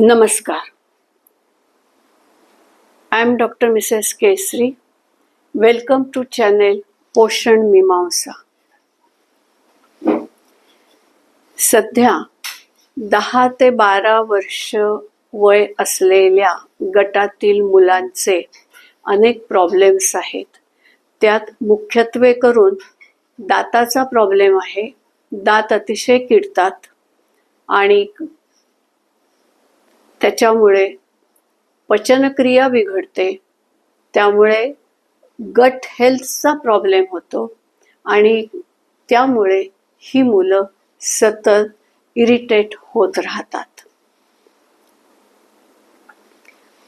नमस्कार. I am Dr. Mrs. Kesri. Welcome to channel पोषण मीमांसा. सध्या 10 ते 12 वर्ष वय असलेल्या गटातील मुलांचे अनेक प्रॉब्लेम्स आहेत. त्यात मुख्यत्वे करून दाताचा प्रॉब्लेम आहे. दात अतिशय किडतात आणि त्याच्यामुळे पचनक्रिया बिघडते. त्यामुळे गट हेल्थचा प्रॉब्लेम होतो आणि त्यामुळे ही मुलं सतत इरिटेट होत राहतात.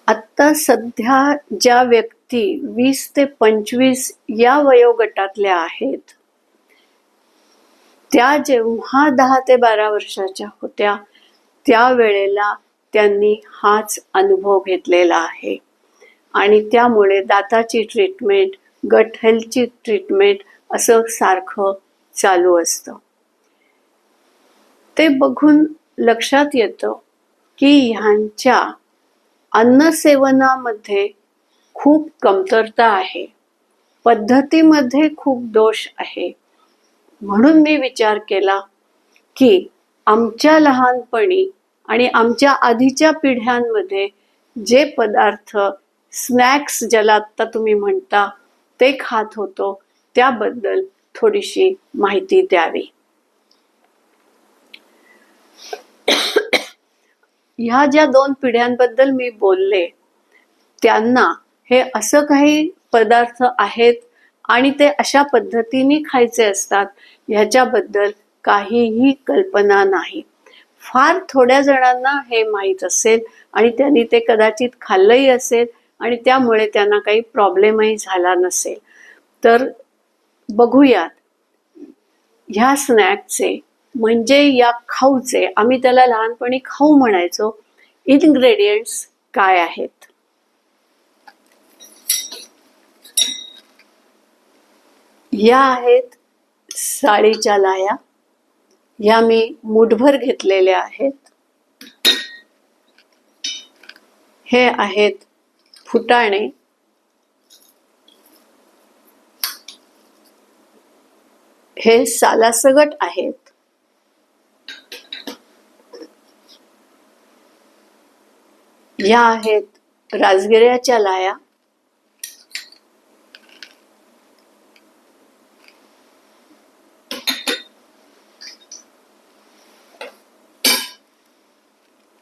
आत्ता सध्या ज्या व्यक्ती 20 ते 25 या वयोगटातल्या आहेत त्या जेव्हा 10 ते 12 वर्षाच्या होत्या त्यावेळेला त्यांनी हाच अनुभव घेतलेला आहे आणि त्यामुळे दाताची ट्रीटमेंट, गट हेल्थची ट्रीटमेंट असं सारखं चालू असतं. ते बघून लक्षात येतं की ह्यांच्या अन्नसेवनामध्ये खूप कमतरता आहे, पद्धतीमध्ये खूप दोष आहे. म्हणून मी विचार केला की आमच्या लहानपणी आणि आमच्या आधीच्या पिढ्यांमध्ये जे पदार्थ स्नॅक्स ज्याला आत्ता तुम्ही म्हणता ते खात होतो त्याबद्दल थोडीशी माहिती द्यावी. ह्या ज्या 2 पिढ्यांबद्दल मी बोलले त्यांना हे असं काही पदार्थ आहेत आणि ते अशा पद्धतीने खायचे असतात ह्याच्याबद्दल काहीही कल्पना नाही. फार थोड्या जणांना हे माहीत असेल आणि त्यांनी ते कदाचित खाल्लंही असेल आणि त्यामुळे त्यांना काही प्रॉब्लेमही झाला नसेल. तर बघूयात ह्या स्नॅक्सचे म्हणजे या खाऊचे, आम्ही त्याला लहानपणी खाऊ म्हणायचो, इन्ग्रेडियंट्स काय आहेत. या आहेत साळीच्या लाह्या. ह्या मी मुठभर घेतलेल्या आहेत. हे आहेत फुटाणे. हे सालासगट आहेत. या आहेत राजगिऱ्याच्या लाह्या.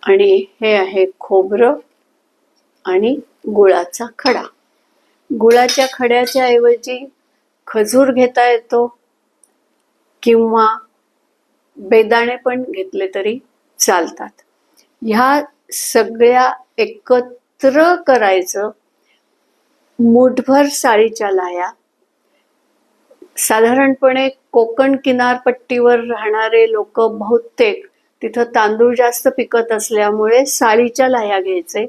आणि हे आहे खोबरं आणि गुळाचा खडा. गुळाच्या खड्याच्या ऐवजी खजूर घेता येतो किंवा बेदाणे पण घेतले तरी चालतात. ह्या सगळ्या एकत्र करायचं. मुठभर साळीच्या लाह्या. साधारणपणे कोकण किनारपट्टीवर राहणारे लोक बहुतेक तिथं तांदूळ जास्त पिकत असल्यामुळे साळीच्या लाह्या घ्यायचे.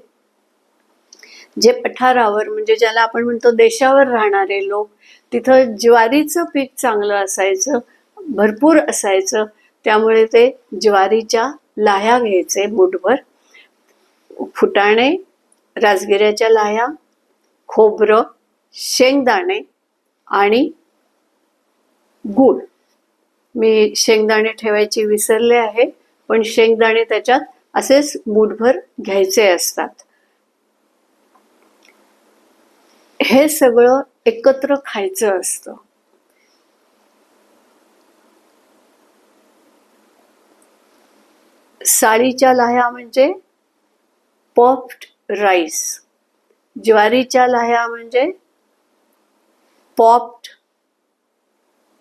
जे पठारावर म्हणजे ज्याला आपण म्हणतो देशावर राहणारे लोक, तिथं ज्वारीचं पीक चांगलं असायचं, भरपूर असायचं, त्यामुळे ते ज्वारीच्या लाह्या घ्यायचे मुठभर. फुटाणे, राजगिऱ्याच्या लाह्या, खोबरं, शेंगदाणे आणि गूळ. मी शेंगदाणे ठेवायचे विसरले आहे, पण शेंगदाणे त्याच्यात असेच मुठभर घ्यायचे असतात. हे सगळं एकत्र खायचं असतं. साळीच्या लाह्या म्हणजे पॉप्ड राईस. ज्वारीच्या लाह्या म्हणजे पॉप्ड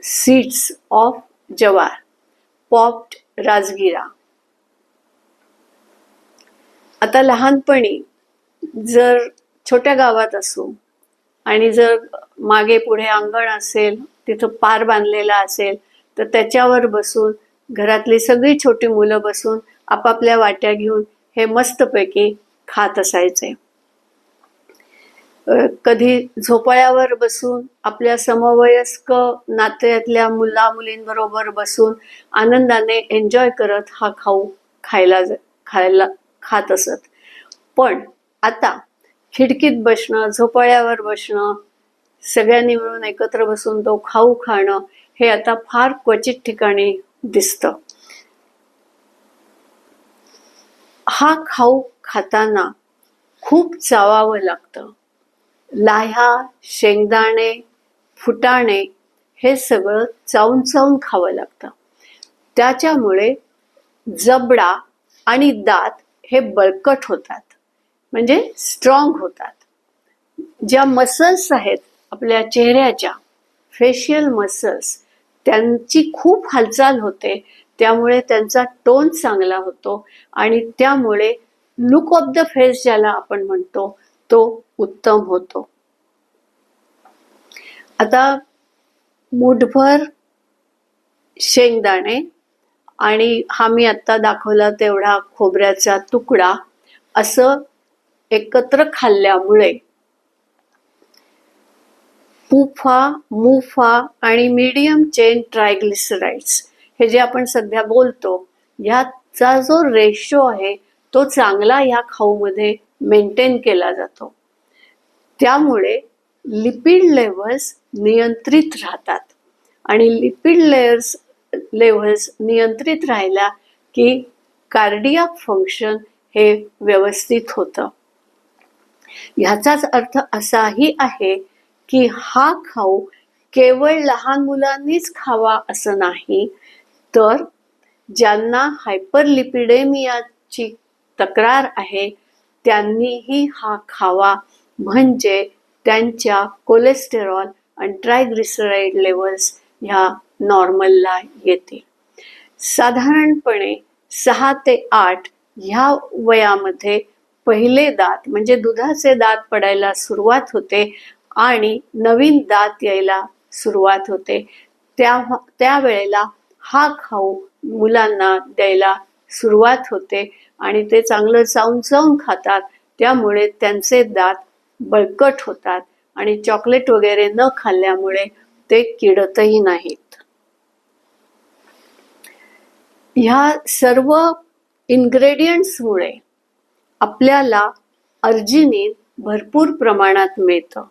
सीड्स ऑफ जवार, पॉप्ड राजगिरा. आता लहानपणी जर छोट्या गावात असू आणि जर मागे पुढे अंगण असेल, तिथं पार बांधलेला असेल, तर त्याच्यावर बसून घरातली सगळी छोटी मुलं बसून आपापल्या वाट्या घेऊन हे मस्तपैकी खात असायचे. कधी झोपाळ्यावर बसून आपल्या समवयस्क नात्यातल्या मुला मुलींबरोबर बसून आनंदाने एन्जॉय करत हा खाऊ खायला खात असत. पण आता खिडकीत बसणं, झोपाळ्यावर बसणं, सगळ्यांनी मिळून एकत्र बसून तो खाऊ खाणं हे आता फार क्वचित ठिकाणी दिसतं. हा खाऊ खाताना खूप चावावं लागतं. लाह्या, शेंगदाणे, फुटाणे हे सगळं चावून चावून खावं लागतं. त्याच्यामुळे जबडा आणि दात हे बळकट होतात, म्हणजे स्ट्रॉंग होतात. ज्या मसल्स आहेत आपल्या चेहऱ्याच्या, फेशियल मसल्स, त्यांची खूप हालचाल होते. त्यामुळे त्यांचा टोन चांगला होतो आणि त्यामुळे लुक ऑफ द फेस ज्याला आपण म्हणतो तो उत्तम होतो. आता मूठभर शेंगदाणे आणि हा मी आत्ता दाखवला तेवढा खोबऱ्याचा तुकडा असं एकत्र खाल्ल्यामुळे पुफा, मुफा आणि मीडियम चेन ट्रायग्लिसराइड्स हे जे आपण सध्या बोलतो, ह्याचा जो रेशो आहे तो चांगला ह्या खाऊमध्ये मेंटेन केला जातो. त्यामुळे लिपिड लेव्हल्स नियंत्रित राहतात आणि लिपिड लेव्हल्स नियंत्रित राहिला की कार्डियाक फंक्शन हे व्यवस्थित होतं. ह्याचाच अर्थ असाही आहे की हा खाऊ केवळ लहान मुलांनीच खावा असं नाही, तर ज्यांना हायपरलिपिडेमियाची तक्रार आहे त्यांनीही हा खावा, म्हणजे त्यांच्या कोलेस्टेरॉल आणि ट्रायग्लिसराईड लेवल्स ह्या नॉर्मलला येतील. साधारणपणे 6 ते 8 ह्या वयामध्ये पहिले दात म्हणजे दुधाचे दात पडायला सुरुवात होते आणि नवीन दात यायला सुरुवात होते. त्यावेळेला हा खाऊ मुलांना द्यायला सुरुवात होते आणि ते चांगलं चावून चावून खातात. त्यामुळे त्यांचे दात बळकट होतात आणि चॉकलेट वगैरे न खाल्ल्यामुळे ते किडतही नाहीत. ह्या सर्व इन्ग्रेडियंट्समुळे आपल्याला अर्जिनिन भरपूर प्रमाणात मिळतं.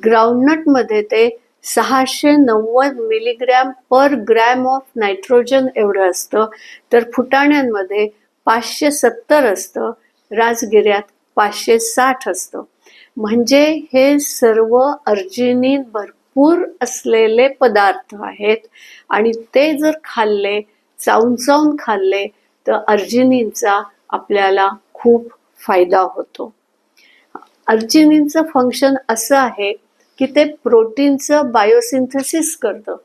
ग्राउंडनटमध्ये ते 690 milligram per gram of nitrogen एवढं असतं, तर फुटाण्यांमध्ये 570 असतं, राजगिऱ्यात 560 असतं. म्हणजे हे सर्व अर्जिनिन भरपूर असलेले पदार्थ आहेत आणि ते जर खाल्ले, चावून चावून खाल्ले, तर अर्जिनिनचा आपल्याला खूप फायदा होतो. अर्जिनिनचं फंक्शन असं आहे की ते प्रोटीनचं बायोसिंथेसिस करतं.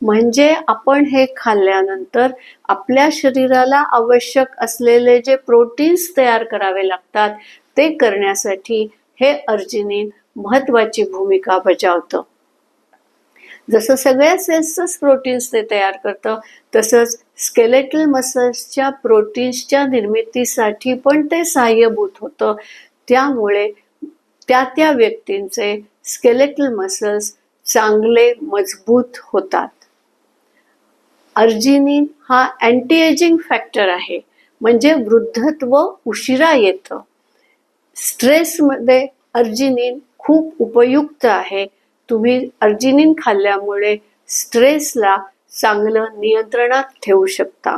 म्हणजे आपण हे खाल्ल्यानंतर आपल्या शरीराला आवश्यक असलेले जे प्रोटीन्स तयार करावे लागतात ते करण्यासाठी हे अर्जिनिन महत्त्वाची भूमिका बजावतं. जसं सगळ्या सेल्सचंच प्रोटीन्स ते तयार करतं, तसंच स्केलेटल मसल्सच्या प्रोटीन्सच्या निर्मितीसाठी पण ते सहाय्यभूत होतं. त्यामुळे त्या व्यक्तींचे स्केलेटल मसल्स चांगले मजबूत होतात. अर्जिनिन हा अँटी एजिंग फॅक्टर आहे, म्हणजे वृद्धत्व उशिरा येतं. स्ट्रेसमध्ये अर्जिनिन खूप उपयुक्त आहे. तुम्ही अर्जिनिन खाल्ल्यामुळे स्ट्रेसला चांगलं नियंत्रणात ठेवू शकता.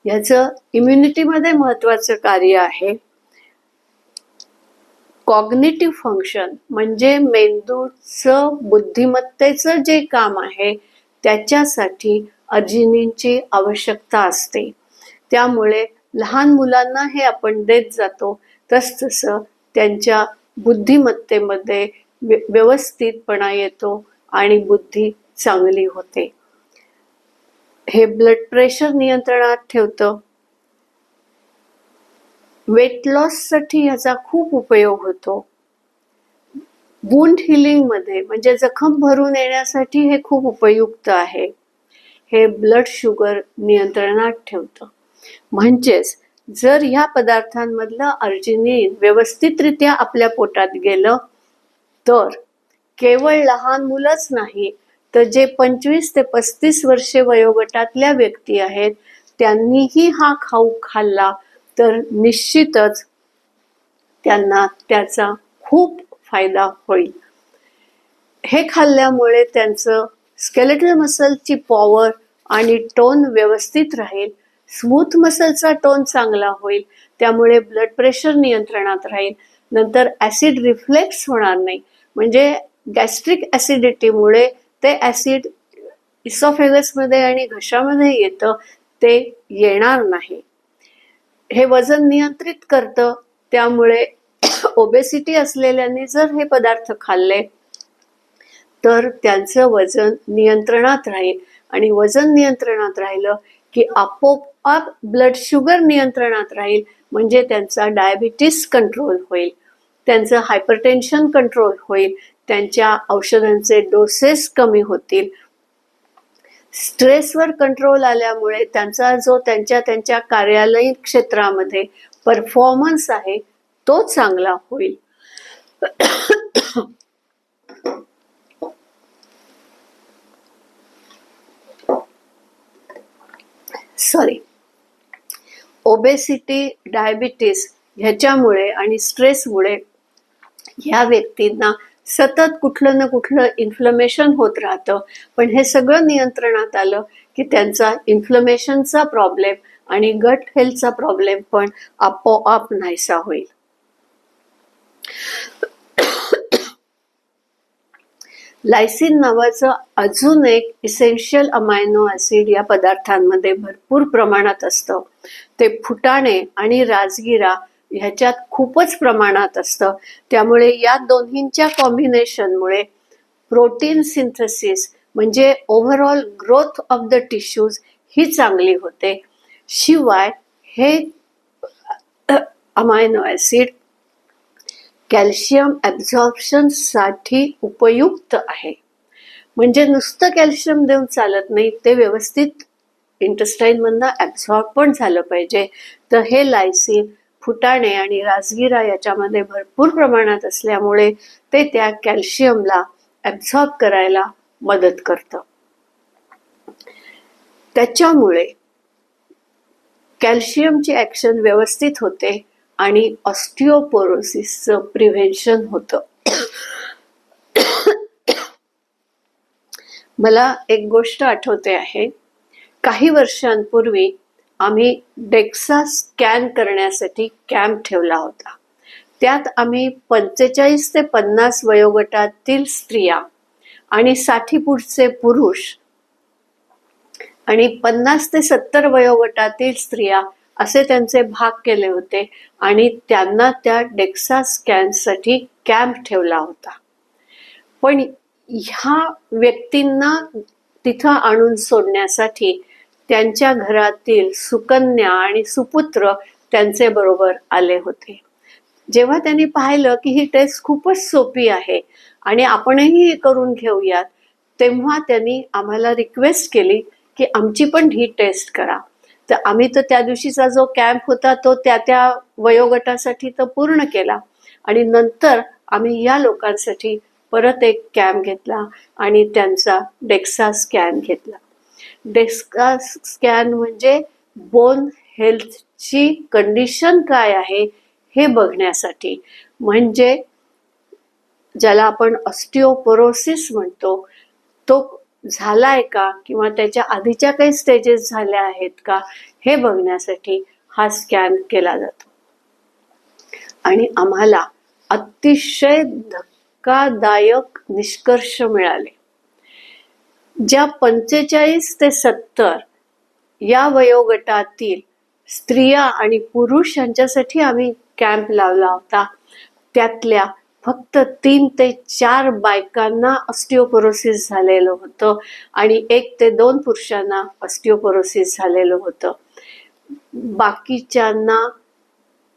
याचं इम्युनिटीमध्ये महत्त्वाचं कार्य आहे. कॉग्निटिव्ह फंक्शन म्हणजे मेंदूचं बुद्धिमत्तेचं जे काम आहे त्याच्यासाठी अर्जिनिनची आवश्यकता असते. त्यामुळे लहान मुलांना हे आपण देत जातो, तसतसं त्यांच्या बुद्धिमत्तेमध्ये व्यवस्थितपणा येतो आणि बुद्धी चांगली होते. हे ब्लड प्रेशर नियंत्रणात ठेवतं. वेट लॉससाठी ह्याचा खूप उपयोग होतो. वुंड हिलिंगमध्ये म्हणजे जखम भरून येण्यासाठी हे खूप उपयुक्त आहे. हे ब्लड शुगर नियंत्रणात ठेवतं. म्हणजेच जर ह्या पदार्थांमधलं अर्जिनिन व्यवस्थितरित्या आपल्या पोटात गेलं तर केवळ लहान मुलंच नाही, तर जे 25 ते 35 वर्षे वयोगटातल्या व्यक्ती आहेत त्यांनीही हा खाऊ खाल्ला तर निश्चितच त्यांना त्याचा खूप फायदा होईल. हे खाल्ल्यामुळे त्यांचं स्केलेटल मसलची पॉवर आणि टोन व्यवस्थित राहील, स्मूथ मसलचा टोन चांगला होईल, त्यामुळे ब्लड प्रेशर नियंत्रणात राहील. नंतर ॲसिड रिफ्लेक्स होणार नाही, म्हणजे गॅस्ट्रिक ॲसिडिटीमुळे ते ॲसिड इसॉफेगसमध्ये आणि घशामध्ये येतं, ते येणार नाही. हे वजन नियंत्रित करतं, त्यामुळे ओबेसिटी असलेल्यांनी जर हे पदार्थ खाल्ले तर त्यांचं वजन नियंत्रणात राहील, आणि वजन नियंत्रणात राहिलं की आपोआप ब्लड शुगर नियंत्रणात राहील, म्हणजे त्यांचा डायबिटीस कंट्रोल होईल, त्यांचं हायपरटेन्शन कंट्रोल होईल, त्यांच्या औषधांचे डोसेस कमी होतील. स्ट्रेसवर कंट्रोल आल्यामुळे त्यांचा जो त्यांच्या कार्यालयीन क्षेत्रामध्ये परफॉर्मन्स आहे तो चांगला होईल. सॉरी, ओबेसिटी, डायबिटीस ह्याच्यामुळे आणि स्ट्रेसमुळे ह्या व्यक्तींना सतत कुठलं ना कुठलं इन्फ्लमेशन होत राहतं. पण हे सगळं नियंत्रणात आलं की त्यांचा इन्फ्लमेशनचा प्रॉब्लेम आणि गट हेल्थचा प्रॉब्लेम पण आपोआप नाहीसा होईल. लायसिन नावाचं अजून एक इसेन्शियल अमायनो ॲसिड या पदार्थांमध्ये भरपूर प्रमाणात असतं. ते फुटाणे आणि राजगिरा ह्याच्यात खूपच प्रमाणात असतं, त्यामुळे या दोन्हींच्या कॉम्बिनेशनमुळे प्रोटीन सिंथेसिस म्हणजे overall growth of the tissues ही चांगली होते. शिवाय हे अमायनो ॲसिड कॅल्शियम ॲब्झॉर्प्शनसाठी उपयुक्त आहे. म्हणजे नुसतं कॅल्शियम देऊन चालत नाही, ते व्यवस्थित इंटेस्टाईनमधनं ॲब्झॉर्ब पण झालं पाहिजे. तर हे लायसिन फुटाणे आणि राजगिरा याच्यामध्ये भरपूर प्रमाणात असल्यामुळे ते त्या कॅल्शियमला ॲब्झॉर्ब करायला मदत करतं. त्याच्यामुळे कॅल्शियमची ॲक्शन व्यवस्थित होते आणि ऑस्टिओपोरोसिसचं प्रिव्हेन्शन होतं. मला एक गोष्ट आठवते आहे, काही वर्षांपूर्वी आम्ही डेक्सा स्कॅन करण्यासाठी कॅम्प ठेवला होता. त्यात आम्ही 45 ते 50 वयोगटातील स्त्रिया आणि 60 पुढचे पुरुष आणि 50 ते 70 वयोगटातील स्त्रिया असे त्यांचे भाग केले होते आणि त्यांना त्या डेक्सा स्कॅनसाठी कॅम्प ठेवला होता. पण ह्या व्यक्तींना तिथं आणून सोडण्यासाठी त्यांच्या घरातील सुकन्या आणि सुपुत्र त्यांचे बरोबर आले होते. जेव्हा त्यांनी पाहिलं की ही टेस्ट खूपच सोपी आहे आणि आपणही करून घेऊयात, तेव्हा त्यांनी आम्हाला रिक्वेस्ट केली की आमची पण ही टेस्ट करा. तर आम्ही तर त्या दिवशीचा जो कॅम्प होता तो त्या वयोगटासाठी तर पूर्ण केला, आणि नंतर आम्ही या लोकांसाठी परत एक कॅम्प घेतला आणि त्यांचा डेक्सा स्कॅन घेतला. डेक्सा स्कॅन म्हणजे बोन हेल्थची कंडिशन काय आहे हे बघण्यासाठी, म्हणजे ज्याला आपण ऑस्टिओपोरोसिस म्हणतो तो झालाय का किंवा त्याच्या आधीच्या काही स्टेजेस झाल्या आहेत का हे बघण्यासाठी हा स्कॅन केला जातो. आणि आम्हाला अतिशय धक्कादायक निष्कर्ष मिळाले. ज्या 45 ते 70 या वयोगटातील स्त्रिया आणि पुरुष यांच्यासाठी आम्ही कॅम्प लावला होता, त्यातल्या फक्त 3 ते 4 बायकांना ऑस्टिओपोरोसिस झालेलं होतं आणि 1 ते 2 पुरुषांना ऑस्टिओपोरोसिस झालेलं होतं. बाकीच्यांना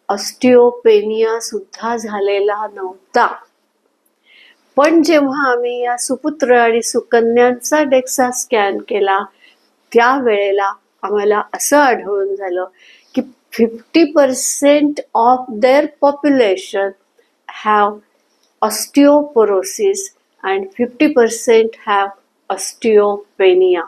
ऑस्टिओपेनिया सुद्धा झालेला नव्हता. पण जेव्हा आम्ही या सुपुत्र आणि सुकन्यांचा डेक्सा स्कॅन केला त्यावेळेला आम्हाला असं आढळून झालं की 50% of their population have osteoporosis and 50% have osteopenia.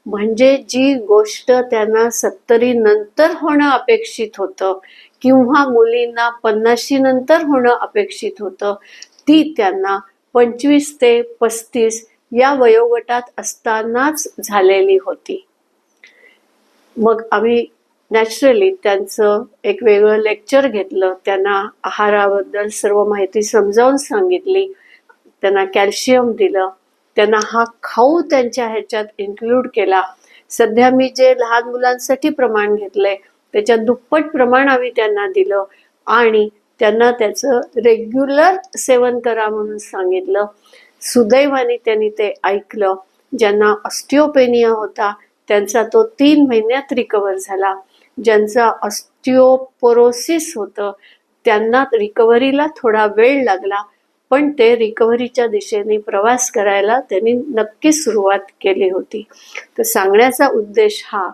म्हणजे जी गोष्ट त्यांना 70 नंतर होणं अपेक्षित होतं किंवा मुलींना 50 नंतर होणं अपेक्षित होतं, ती त्यांना 25 ते 35 या वयोगटात असतानाच झालेली होती. मग आम्ही नॅचरली त्यांचं एक वेगळं लेक्चर घेतलं, त्यांना आहाराबद्दल सर्व माहिती समजावून सांगितली, त्यांना कॅल्शियम दिलं, त्यांना हा खाऊ त्यांच्या ह्याच्यात इन्क्लूड केला. सध्या मी जे लहान मुलांसाठी प्रमाण घेतलंय त्याच्यात दुप्पट प्रमाण आम्ही त्यांना दिलं आणि त्यांना त्याचं रेग्युलर सेवन करा म्हणून सांगितलं. सुदैवाने त्यांनी ते ऐकलं. ज्यांना ऑस्टिओपेनिया होता त्यांचा तो 3 महिन्यात रिकवर झाला. ज्यांचा ऑस्टिओपोरोसिस होतं त्यांना रिकव्हरीला थोडा वेळ लागला, पण ते रिकव्हरीच्या दिशेने प्रवास करायला त्यांनी नक्की सुरुवात केली होती. तर सांगण्याचा उद्देश हा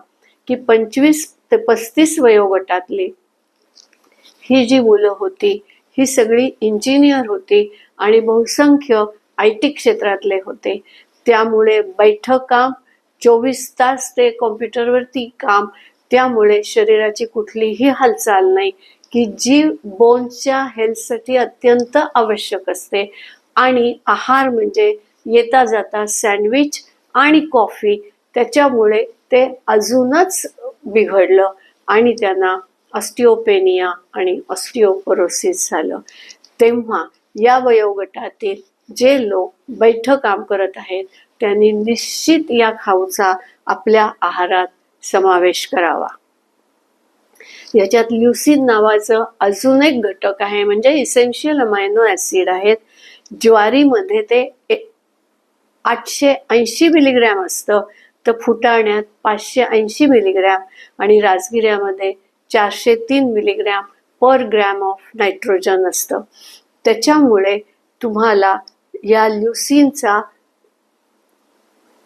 की 25 ते 35 वयोगटातली ही जी मुलं होती ही सगळी इंजिनियर होती आणि बहुसंख्य IT क्षेत्रातले होते. त्यामुळे बैठं काम, 24 तास ते कॉम्प्युटरवरती काम, त्यामुळे शरीराची कुठलीही हालचाल नाही की जी बोनच्या हेल्थसाठी अत्यंत आवश्यक असते. आणि आहार म्हणजे येता जाता सँडविच आणि कॉफी, त्याच्यामुळे ते अजूनच बिघडलं आणि त्यांना ऑस्टिओपेनिया आणि ऑस्टिओपोरोसिस झालं. तेव्हा या वयोगटातील जे लोक बैठं काम करत आहेत त्यांनी निश्चित या खाऊचा आपल्या आहारात समावेश करावा. याच्यात ल्युसीन नावाचं अजून एक घटक आहे, म्हणजे इसेन्शियल अमायनो ऍसिड आहेत. ज्वारीमध्ये ते 880 मिलीग्रॅम असतं, तर फुटाण्यात 580 मिलीग्रॅम आणि राजगिऱ्यामध्ये 403 milligram per gram of nitrogen असतं. त्याच्यामुळे तुम्हाला या ल्युसीनचा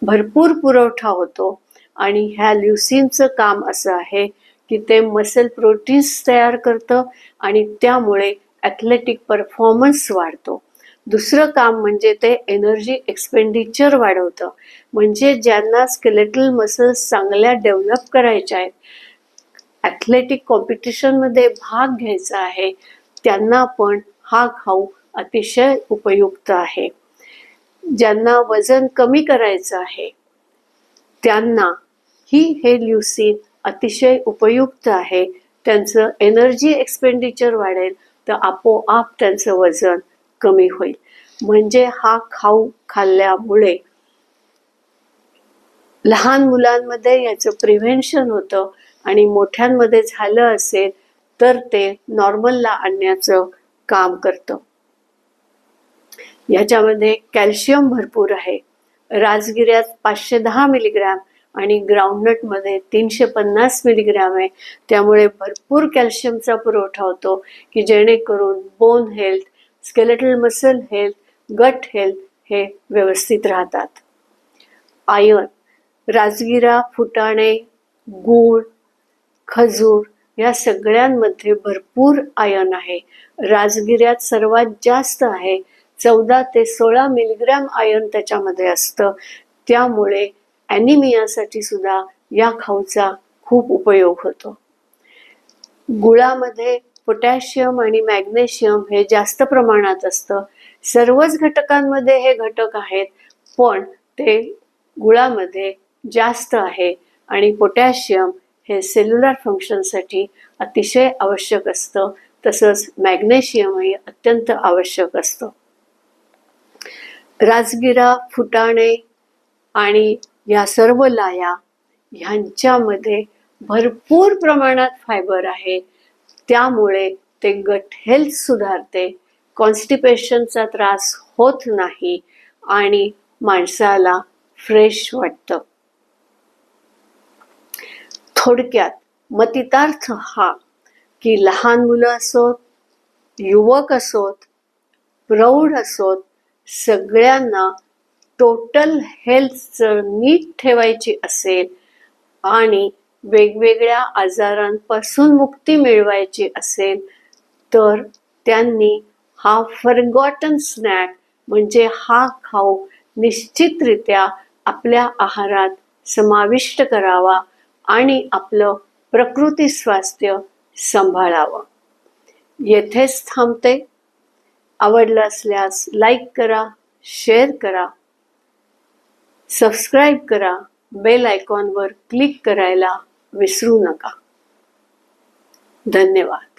भरपूर पुरवठा होतो आणि ह्या ल्युसीनचं काम असं आहे की ते मसल प्रोटीन्स तयार करतं आणि त्यामुळे ॲथलेटिक परफॉर्मन्स वाढतो. दुसरं काम म्हणजे ते एनर्जी एक्सपेंडिचर वाढवतं. म्हणजे ज्यांना स्केलेटल मसल्स चांगल्या डेव्हलप करायच्या आहेत, ॲथलेटिक कॉम्पिटिशनमध्ये भाग घ्यायचा आहे, त्यांना पण हा खाऊ अतिशय उपयुक्त आहे. ज्यांना वजन कमी करायचं आहे त्यांना हे ल्युसीन अतिशय उपयुक्त आहे. त्यांचं एनर्जी एक्सपेंडिचर वाढेल तर आपोआप त्यांचं वजन कमी होईल. म्हणजे हा खाऊ खाल्ल्यामुळे लहान मुलांमध्ये याचं प्रिव्हेन्शन होतं आणि मोठ्यांमध्ये झालं असेल तर ते नॉर्मलला आणण्याचं काम करतं. याच्यामध्ये कॅल्शियम भरपूर आहे. राजगिऱ्यात 510 मिलीग्रॅम आणि ग्राउंडनटमध्ये 350 मिलीग्रॅम आहे. त्यामुळे भरपूर कॅल्शियमचा पुरवठा होतो की जेणेकरून bone health, skeletal muscle health, gut health हे व्यवस्थित राहतात. आयर्न, राजगिरा, फुटाणे, गूळ, खजूर या सगळ्यांमध्ये भरपूर आयर्न आहे. राजगिऱ्यात सर्वात जास्त आहे, 14 ते 16 मिलीग्रॅम आयर्न त्याच्यामध्ये असतं. त्यामुळे ॲनिमियासाठी सुद्धा या खाऊचा खूप उपयोग होतो. गुळामध्ये पोटॅशियम आणि मॅग्नेशियम हे जास्त प्रमाणात असतं. सर्वच घटकांमध्ये हे घटक आहेत, पण ते गुळामध्ये जास्त आहे आणि पोटॅशियम हे सेल्युलर फंक्शनसाठी अतिशय आवश्यक असतं. तसंच मॅग्नेशियमही अत्यंत आवश्यक असतं. राजगिरा, फुटाणे आणि या सर्व लाया ह्यांच्यामध्ये भरपूर प्रमाणात फायबर आहे. त्यामुळे ते गट हेल्थ सुधारते, कॉन्स्टिपेशनचा त्रास होत नाही आणि माणसाला फ्रेश वाटतं. थोडक्यात मतितार्थ हा की लहान मुलं असोत, युवक असोत, प्रौढ असोत, सगळ्यांना टोटल हेल्थ जर नीट ठेवायची असेल आणि वेगवेगळ्या आजारांपासून मुक्ती मिळवायची असेल तर त्यांनी हा फॉरगॉटन स्नॅक म्हणजे हा खाऊ निश्चितरित्या आपल्या आहारात समाविष्ट करावा आणि आपलं प्रकृती स्वास्थ्य सांभाळावं. येथेच थांबते. आवडलं असल्यास लाईक करा, शेअर करा, सबस्क्राईब करा, बेल आयकॉनवर क्लिक करायला विसरू नका. धन्यवाद.